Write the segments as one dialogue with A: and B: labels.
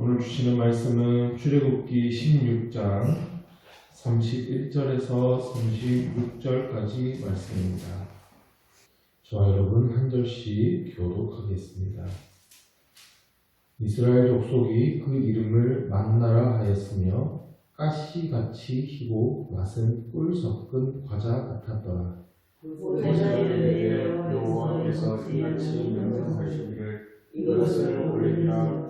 A: 오늘 주시는 말씀은 출애굽기 16장 31절에서 36절까지 말씀입니다. 저와 여러분 한 절씩 교독하겠습니다. 이스라엘 족속이 그 이름을 만나라 하였으며 가시같이 희고 맛은 꿀 섞은 과자 같았더라.
B: 모세에게 여호와께서 이같이 명령하시기를 이것을 올리라.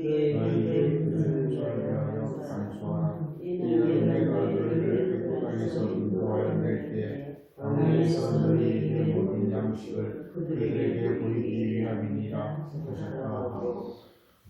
B: 너희의 그들을 위하여 간수하라. 이는 내가 너희를 애굽 땅에서 인도하여 낼 때에 광야에서 너희에게 모든 양식을 그들에게 보이기 위함이니라 하셨다.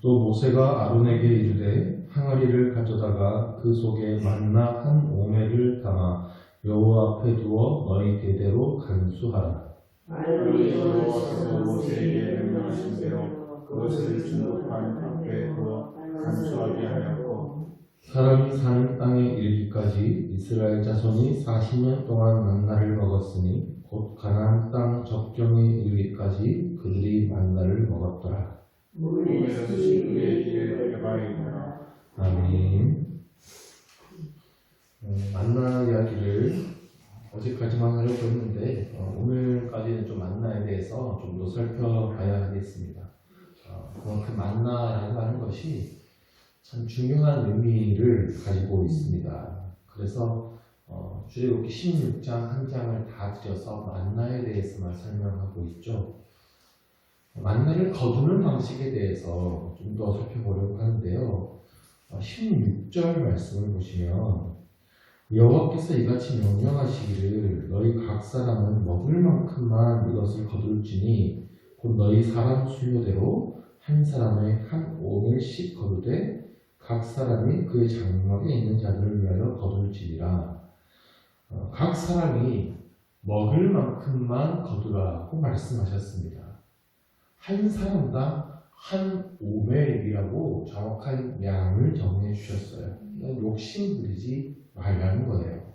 A: 또 모세가 아론에게 이르되 항아리를 가져다가 그 속에 만나 한 오멜을 담아 여호와 앞에 두어 너희 대대로 간수하라.
B: 여호와께서 모세에게 명령하신 대로 그것을 중국한 앞에 두어 간수하게 하였고,
A: 사람이 사는 땅에 이르기까지 이스라엘 자손이 40년 동안 만나를 먹었으니 곧 가나안 땅 적경에 이르기까지 그들이 만나를 먹었더라.
B: 그에서 그의 길을 해바이더라.
A: 아멘. 만나 이야기를 어제까지만 하려고 했는데 오늘까지는 좀 만나에 대해서 좀 더 살펴봐야 하겠습니다. 그만큼 만나라고 하는 것이 참 중요한 의미를 가지고 있습니다. 그래서 출애굽기 16장 한 장을 다 들여서 만나에 대해서만 설명하고 있죠. 만나를 거두는 방식에 대해서 좀 더 살펴보려고 하는데요. 16절 말씀을 보시면 여호와께서 이같이 명령하시기를 너희 각 사람은 먹을 만큼만 이것을 거둘지니 곧 너희 사람 수요대로 한 사람의 한 오멜씩 거두되 각 사람이 그의 장막에 있는 자들을 위하여 거둘지니라. 각 사람이 먹을 만큼만 거두라고 말씀하셨습니다. 한 사람당 한 오멜이라고 정확한 양을 정해 주셨어요. 욕심 부리지 말라는 거예요.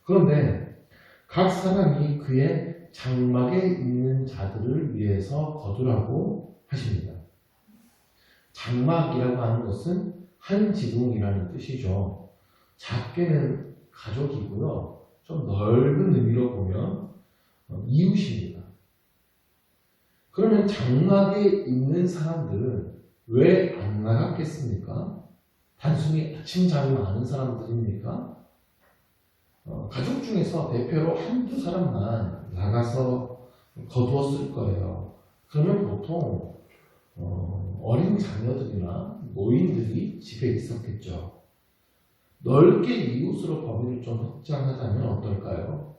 A: 그런데 각 사람이 그의 장막에 있는 자들을 위해서 거두라고 하십니다. 장막이라고 하는 것은 한 지붕이라는 뜻이죠. 작게는 가족이고요. 좀 넓은 의미로 보면 이웃입니다. 그러면 장막에 있는 사람들은 왜 안 나갔겠습니까? 단순히 아침 잠이 많은 사람들입니까? 가족 중에서 대표로 한두 사람만 나가서 거두었을 거예요. 그러면 보통 어린 자녀들이나 노인들이 집에 있었겠죠. 넓게 이웃으로 범위를 좀 확장하자면 어떨까요?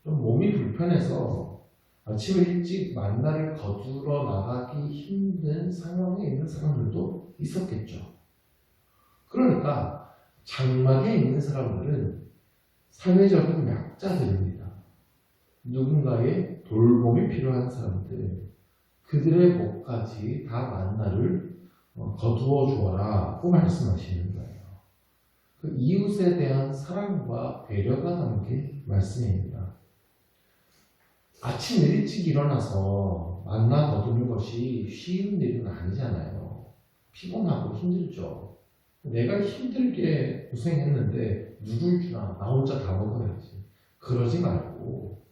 A: 좀 몸이 불편해서 아침에 일찍 만나를 거두러 나가기 힘든 상황에 있는 사람들도 있었겠죠. 그러니까 장막에 있는 사람들은 사회적인 약자들입니다. 누군가의 돌봄이 필요한 사람들, 그들의 목까지 다 만나를 거두어 주어라고 말씀하시는 거예요. 그 이웃에 대한 사랑과 배려가 담긴 말씀입니다. 아침 일찍 일어나서 만나 거두는 것이 쉬운 일은 아니잖아요. 피곤하고 힘들죠. 내가 힘들게 고생했는데 누굴 주나 나 혼자 다 먹어야지. 그러지 말고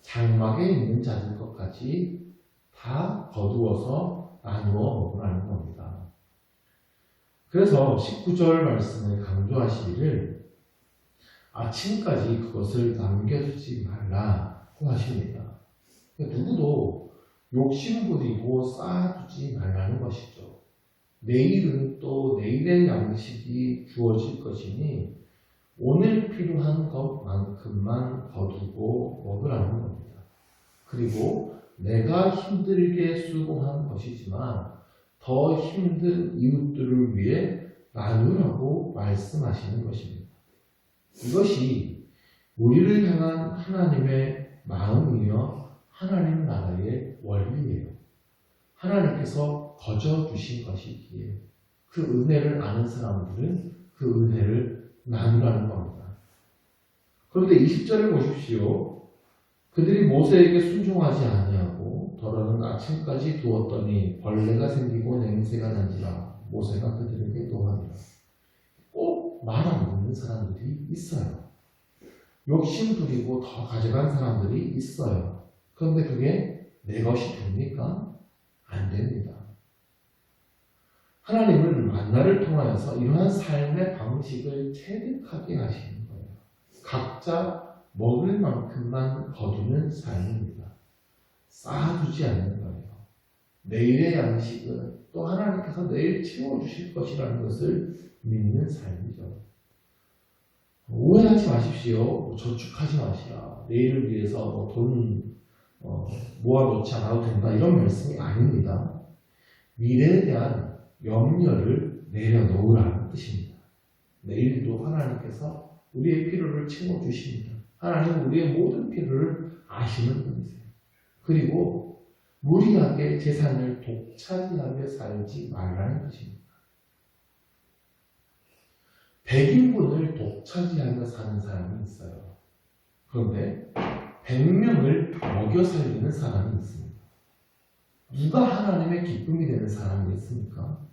A: 장막에 있는 자들 것까지 다 거두어서 나누어 먹으라는 겁니다. 그래서 19절 말씀을 강조하시기를 아침까지 그것을 남겨두지 말라고 하십니다. 누구도 욕심 부리고 쌓아두지 말라는 것이죠. 내일은 또 내일의 양식이 주어질 것이니 오늘 필요한 것만큼만 거두고 먹으라는 겁니다. 그리고 내가 힘들게 수고한 것이지만 더 힘든 이웃들을 위해 나누라고 말씀하시는 것입니다. 이것이 우리를 향한 하나님의 마음이며 하나님 나라의 원리예요. 하나님께서 거저주신 것이기에 그 은혜를 아는 사람들은 그 은혜를 나누라는 겁니다. 그런데 20절을 보십시오. 그들이 모세에게 순종하지 아니하고 더러는 아침까지 두었더니 벌레가 생기고 냄새가 난지라 모세가 그들에게 노하니라. 꼭 말 안 듣는 사람들이 있어요. 욕심 부리고 더 가져간 사람들이 있어요. 그런데 그게 내 것이 됩니까? 안 됩니다. 하나님은 만나를 통하여서 이러한 삶의 방식을 체득하게 하시는 거예요. 각자 먹을 만큼만 거두는 삶입니다. 쌓아두지 않는 거예요. 내일의 양식은 또 하나님께서 내일 채워주실 것이라는 것을 믿는 삶이죠. 오해하지 마십시오. 저축하지 마시라. 내일을 위해서 돈 모아놓지 않아도 된다. 이런 말씀이 아닙니다. 미래에 대한 염려를 내려놓으라는 뜻입니다. 내일도 하나님께서 우리의 필요를 채워주십니다. 하나님은 우리의 모든 필요를 아시는 분이세요. 그리고 무리하게 재산을 독차지하며 살지 말라는 것입니다. 100인분을 독차지하며 사는 사람이 있어요. 그런데 100명을 먹여 살리는 사람이 있습니다. 누가 하나님의 기쁨이 되는 사람이 있습니까?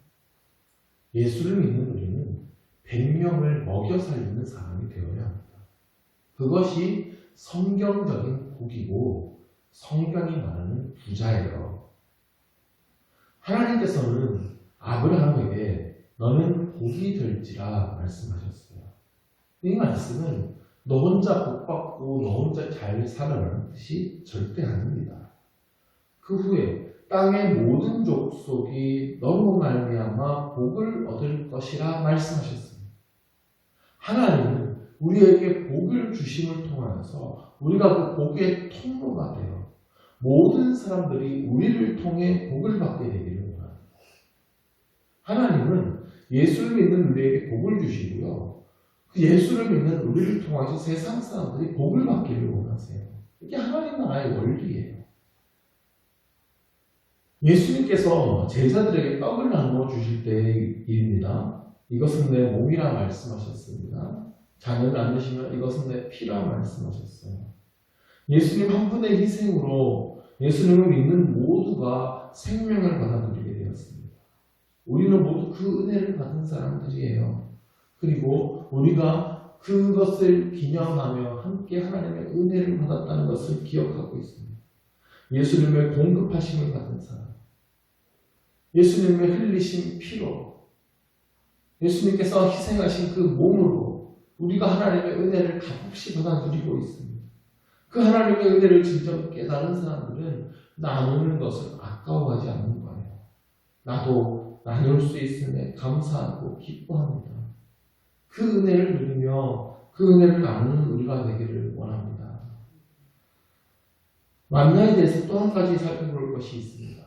A: 예수를 믿는 우리는 100명을 먹여 살리는 사람이 되어야 합니다. 그것이 성경적인 복이고 성경이 말하는 부자예요. 하나님께서는 아브라함에게 너는 복이 될지라 말씀하셨어요. 이 말씀은 너 혼자 복받고 너 혼자 잘 살아라는 뜻이 절대 아닙니다. 그 후에 땅의 모든 족속이 너로 말미암아 복을 얻을 것이라 말씀하셨습니다. 하나님은 우리에게 복을 주심을 통하여서 우리가 그 복의 통로가 되어 모든 사람들이 우리를 통해 복을 받게 되기를 원합니다. 하나님은 예수를 믿는 우리에게 복을 주시고요. 그 예수를 믿는 우리를 통해서 세상 사람들이 복을 받기를 원하세요. 이게 하나님 나라의 원리예요. 예수님께서 제자들에게 떡을 나누어 주실 때의 일입니다. 이것은 내 몸이라 말씀하셨습니다. 잔을 나누시면 이것은 내 피라 말씀하셨어요. 예수님 한 분의 희생으로 예수님을 믿는 모두가 생명을 받아 누리게 되었습니다. 우리는 모두 그 은혜를 받은 사람들이에요. 그리고 우리가 그것을 기념하며 함께 하나님의 은혜를 받았다는 것을 기억하고 있습니다. 예수님의 공급하심을 받은 사람, 예수님의 흘리신 피로, 예수님께서 희생하신 그 몸으로 우리가 하나님의 은혜를 값없이 받아 누리고 있습니다. 그 하나님의 은혜를 진정 깨달은 사람들은 나누는 것을 아까워하지 않는 거예요. 나도 나눌 수 있음에 감사하고 기뻐합니다. 그 은혜를 누리며 그 은혜를 나누는 우리가 되기를 원합니다. 만나에 대해서 또 한 가지 살펴볼 것이 있습니다.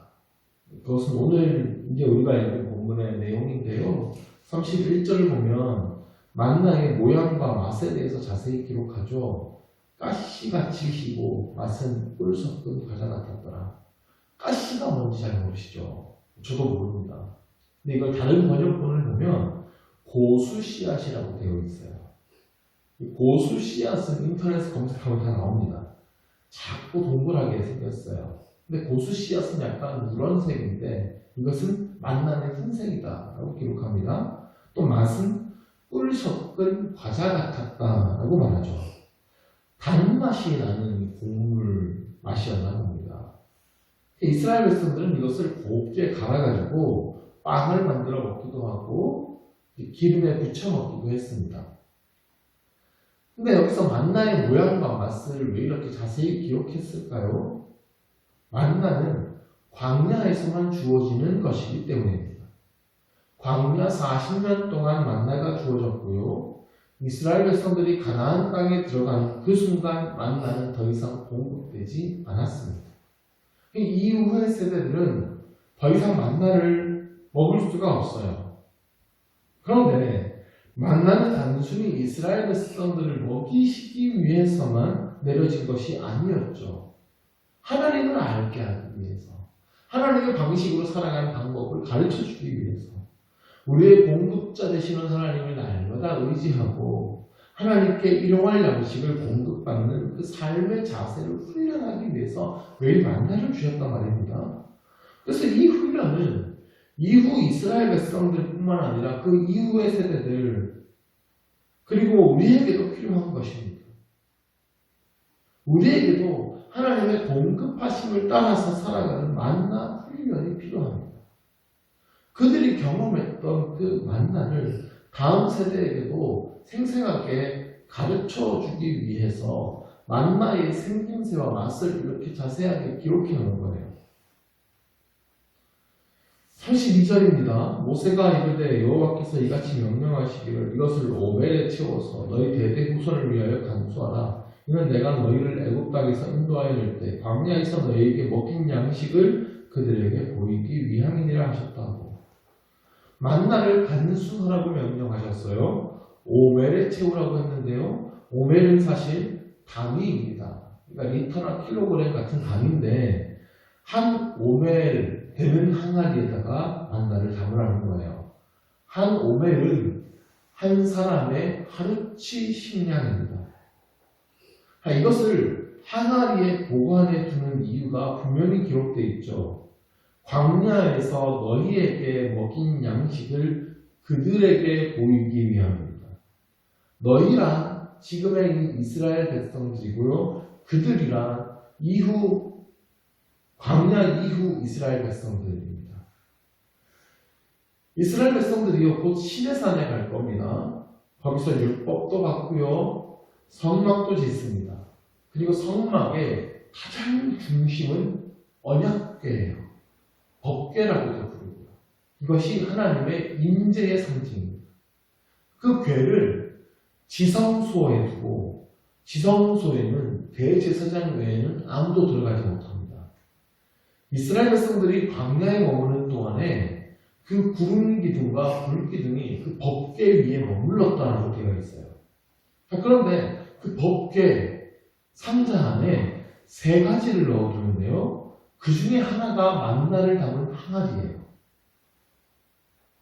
A: 그것은 오늘 이제 우리가 읽은 본문의 내용인데요. 31절을 보면 만나의 모양과 맛에 대해서 자세히 기록하죠. 가시같이 희고 맛은 꿀 섞은 과자 같았더라. 가시가 뭔지 잘 모르시죠? 저도 모릅니다. 근데 이걸 다른 번역본을 보면 고수 씨앗이라고 되어 있어요. 이 고수 씨앗은 인터넷에 검색하면 다 나옵니다. 작고 동그랗게 생겼어요. 근데 고수 씨앗은 약간 누런색인데 이것은 만나의 흰색이다 라고 기록합니다. 또 맛은 꿀 섞은 과자 같았다 라고 말하죠. 단맛이 나는 곡물 맛이었나 봅니다. 이스라엘 백성들은 이것을 곱게 갈아가지고 빵을 만들어 먹기도 하고 기름에 부쳐 먹기도 했습니다. 근데 여기서 만나의 모양과 맛을 왜 이렇게 자세히 기록했을까요? 만나는 광야에서만 주어지는 것이기 때문입니다. 광야 40년 동안 만나가 주어졌고요. 이스라엘 백성들이 가나안 땅에 들어간 그 순간 만나는 더 이상 공급되지 않았습니다. 이후의 세대들은 더 이상 만나를 먹을 수가 없어요. 그런데 만나는 단순히 이스라엘 백성들을 먹이시기 위해서만 내려진 것이 아니었죠. 하나님을 알게 하기 위해서, 하나님의 방식으로 살아가는 방법을 가르쳐주기 위해서, 우리의 공급자 되시는 하나님을 날마다 의지하고 하나님께 일용할 양식을 공급받는 그 삶의 자세를 훈련하기 위해서 매일 만나를 주셨단 말입니다. 그래서 이 훈련은 이후 이스라엘 백성들뿐만 아니라 그 이후의 세대들 그리고 우리에게도 필요한 것입니다. 우리에게도 하나님의 공급하심을 따라서 살아가는 만나 훈련이 필요합니다. 그들이 경험했던 그 만나를 다음 세대에게도 생생하게 가르쳐 주기 위해서 만나의 생김새와 맛을 이렇게 자세하게 기록해 놓은 거예요. 32절입니다. 모세가 이르되 여호와께서 이같이 명령하시기를 이것을 오멜에 채워서 너희 대대 후손을 위하여 간수하라. 이는 내가 너희를 애굽 땅에서 인도하여 낼 때 광야에서 너희에게 먹힌 양식을 그들에게 보이기 위함이니라 하셨다고. 만나를 간수하라고 명령하셨어요. 오멜에 채우라고 했는데요. 오멜은 사실 단위입니다. 그러니까 리터나 킬로그램 같은 단위인데 한 오멜 되는 항아리에다가 만나를 담으라는 거예요. 한 오멜은 한 사람의 하루치 식량입니다. 이것을 항아리에 보관해 두는 이유가 분명히 기록되어 있죠. 광야에서 너희에게 먹인 양식을 그들에게 보이기 위함입니다. 너희란 지금의 이스라엘 백성들이고요. 그들이란 광야 이후 이스라엘 백성들입니다. 이스라엘 백성들이요 곧 시내산에 갈 겁니다. 거기서 율법도 받고요. 성막도 짓습니다. 그리고 성막의 가장 중심은 언약궤예요. 법궤라고도 부르고요. 이것이 하나님의 임재의 상징입니다. 그 궤를 지성소에 두고 지성소에는 대제사장 외에는 아무도 들어가지 못합니다. 이스라엘 백성들이 광야에 머무는 동안에 그 구름 기둥과 불 기둥이 그 법궤 위에 머물렀다고 되어 있어요. 그런데 그 법궤 상자 안에 3가지를 넣어두는데요. 그 중에 하나가 만나를 담은 항아리예요.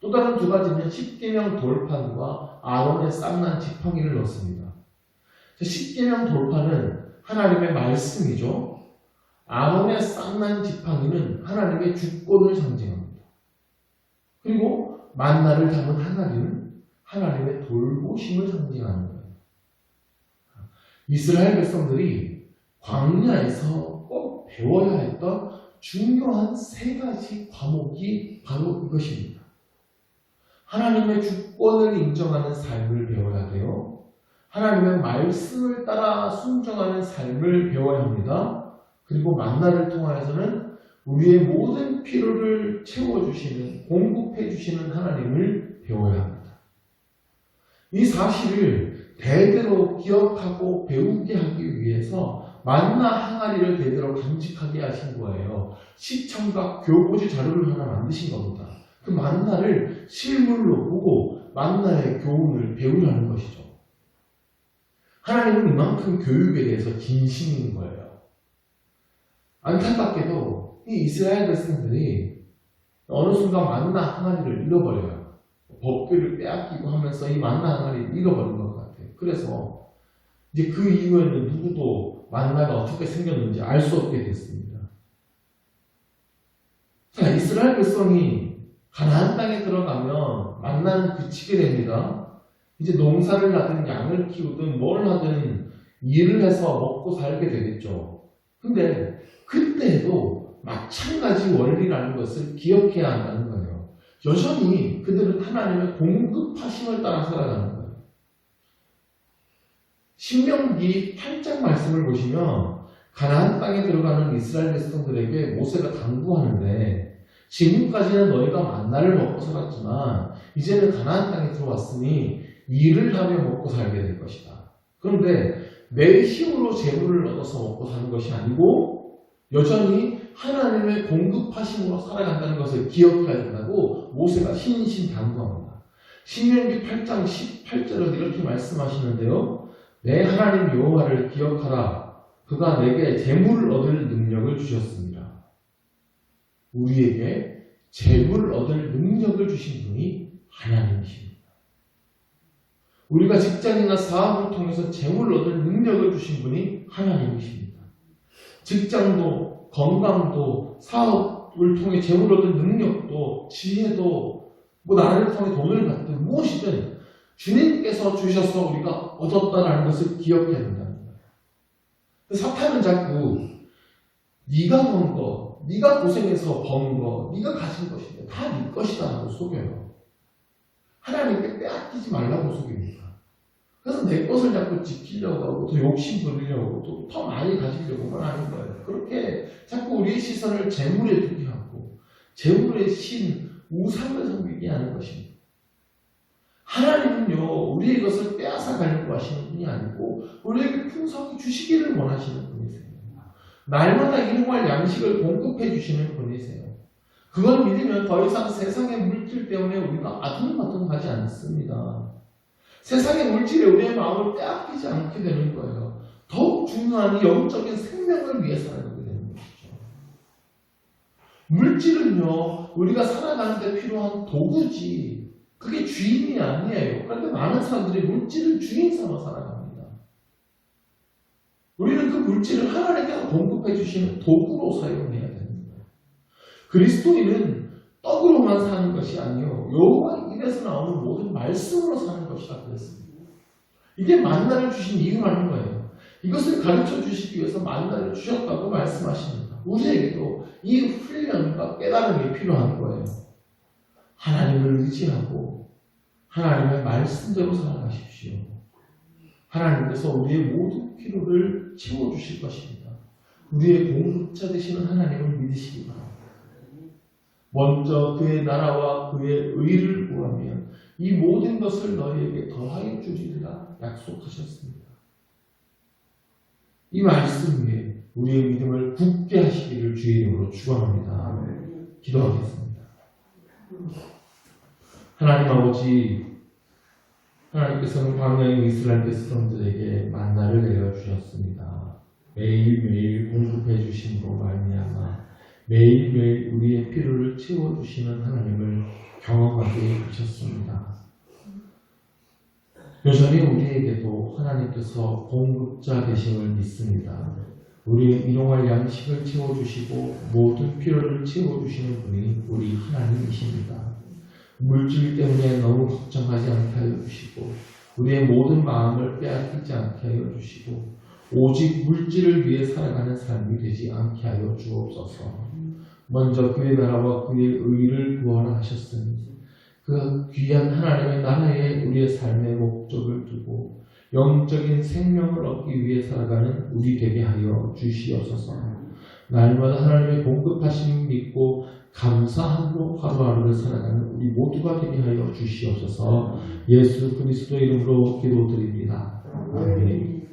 A: 또 다른 2가지는 십계명 돌판과 아론의 쌍난 지팡이를 넣습니다. 십계명 돌판은 하나님의 말씀이죠. 아론의 쌍난 지팡이는 하나님의 주권을 상징합니다. 그리고 만나를 담은 항아리는 하나님의 돌보심을 상징하는 거예요. 이스라엘 백성들이 광야에서 꼭 배워야 했던 중요한 3가지 과목이 바로 이것입니다. 하나님의 주권을 인정하는 삶을 배워야 돼요. 하나님의 말씀을 따라 순종하는 삶을 배워야 합니다. 그리고 만나를 통하여서는 우리의 모든 필요를 채워주시는, 공급해주시는 하나님을 배워야 합니다. 이 사실을 대대로 기억하고 배우게 하기 위해서 만나 항아리를 대대로 간직하게 하신 거예요. 시청각 교보지 자료를 하나 만드신 겁니다. 그 만나를 실물로 보고 만나의 교훈을 배우라는 것이죠. 하나님은 이만큼 교육에 대해서 진심인 거예요. 안타깝게도 이 이스라엘 백성들이 어느 순간 만나 항아리를 잃어버려요. 법궤를 빼앗기고 하면서 이 만나 항아리를 잃어버린 것 같아요. 그래서 이제 그 이후에는 누구도 만나가 어떻게 생겼는지 알 수 없게 됐습니다. 자, 이스라엘 백성이 가나안 땅에 들어가면 만나는 그치게 됩니다. 이제 농사를 하든 양을 키우든 뭘 하든 일을 해서 먹고 살게 되겠죠. 근데 그때도 마찬가지 원리라는 것을 기억해야 한다는 거예요. 여전히 그들은 하나님의 공급하심을 따라 살아가는 거예요. 신명기 8장 말씀을 보시면 가나안 땅에 들어가는 이스라엘 백성들에게 모세가 당부하는데 지금까지는 너희가 만나를 먹고 살았지만 이제는 가나안 땅에 들어왔으니 일을 하며 먹고 살게 될 것이다. 그런데 내 힘으로 재물을 얻어서 먹고 사는 것이 아니고 여전히 하나님의 공급하심으로 살아간다는 것을 기억해야 된다고 모세가 신신당부합니다. 신명기 8장 18절은 이렇게 말씀하시는데요. 내 하나님 여호와를 기억하라. 그가 내게 재물을 얻을 능력을 주셨습니다. 우리에게 재물을 얻을 능력을 주신 분이 하나님이십니다. 우리가 직장이나 사업을 통해서 재물을 얻을 능력을 주신 분이 하나님이십니다. 직장도, 건강도, 사업을 통해 재물을 얻을 능력도, 지혜도, 나라를 통해 돈을 받든 무엇이든 주님께서 주셔서 우리가 얻었다는 것을 기억해야 된다는 거예요. 사탄은 자꾸 네가 번 거, 네가 고생해서 번 거, 네가 가진 것인데 다 네 것이다 하고 속여요. 하나님께 빼앗기지 말라고 속입니다. 그래서 내 것을 자꾸 지키려고 하고 더 욕심 부리려고 또 더 많이 가지려고만 하는 거예요. 그렇게 자꾸 우리의 시선을 재물에 두게 하고 재물의 신, 우상을 섬기게 하는 것입니다. 하나님은요, 우리의 것을 빼앗아 가려고 하시는 분이 아니고 우리에게 풍성히 주시기를 원하시는 분이세요. 날마다 일용할 양식을 공급해 주시는 분이세요. 그걸 믿으면 더 이상 세상의 물질 때문에 우리가 아둥바둥하지 않습니다. 세상의 물질에 우리의 마음을 빼앗기지 않게 되는 거예요. 더욱 중요한 이 영적인 생명을 위해 살아가게 되는 것이죠. 물질은요, 우리가 살아가는 데 필요한 도구지 그게 주인이 아니에요. 그런데 많은 사람들이 물질을 주인 삼아 살아갑니다. 우리는 그 물질을 하나님께서 공급해 주시는 도구로 사용해야 됩니다. 그리스도인은 떡으로만 사는 것이 아니요 여호와 입에서 나오는 모든 말씀으로 사는 것이라 그랬습니다. 이게 만나를 주신 이유라는 거예요. 이것을 가르쳐 주시기 위해서 만나를 주셨다고 말씀하십니다. 우리에게도 이 훈련과 깨달음이 필요한 거예요. 하나님을 의지하고 하나님의 말씀대로 살아가십시오. 하나님께서 우리의 모든 필요를 채워주실 것입니다. 우리의 공급자 되시는 하나님을 믿으시기 바랍니다. 먼저 그의 나라와 그의 의를 구하면 이 모든 것을 너희에게 더하여 주리라 약속하셨습니다. 이 말씀 위에 우리의 믿음을 굳게 하시기를 주의 이름으로 축원합니다. 기도하겠습니다. 하나님 아버지, 하나님께서는 광야의 이스라엘 백성들에게 만나를 내려주셨습니다. 매일매일 공급해 주심으로 말미암아 매일매일 우리의 필요를 채워주시는 하나님을 경험하게 하셨습니다. 여전히 우리에게도 하나님께서 공급자 되심을 믿습니다. 우리의 일용할 양식을 채워주시고 모든 필요를 채워주시는 분이 우리 하나님이십니다. 물질 때문에 너무 걱정하지 않게 하여 주시고 우리의 모든 마음을 빼앗기지 않게 하여 주시고 오직 물질을 위해 살아가는 삶이 되지 않게 하여 주옵소서. 먼저 그의 나라와 그의 의를 구하라 하셨으니 그 귀한 하나님의 나라에 우리의 삶의 목적을 두고 영적인 생명을 얻기 위해 살아가는 우리 되게 하여 주시옵소서. 날마다 하나님의 공급하심을 믿고 감사함으로 하루하루를 살아가는 우리 모두가 되게 하여 주시옵소서. 예수 그리스도 이름으로 기도드립니다. 아멘.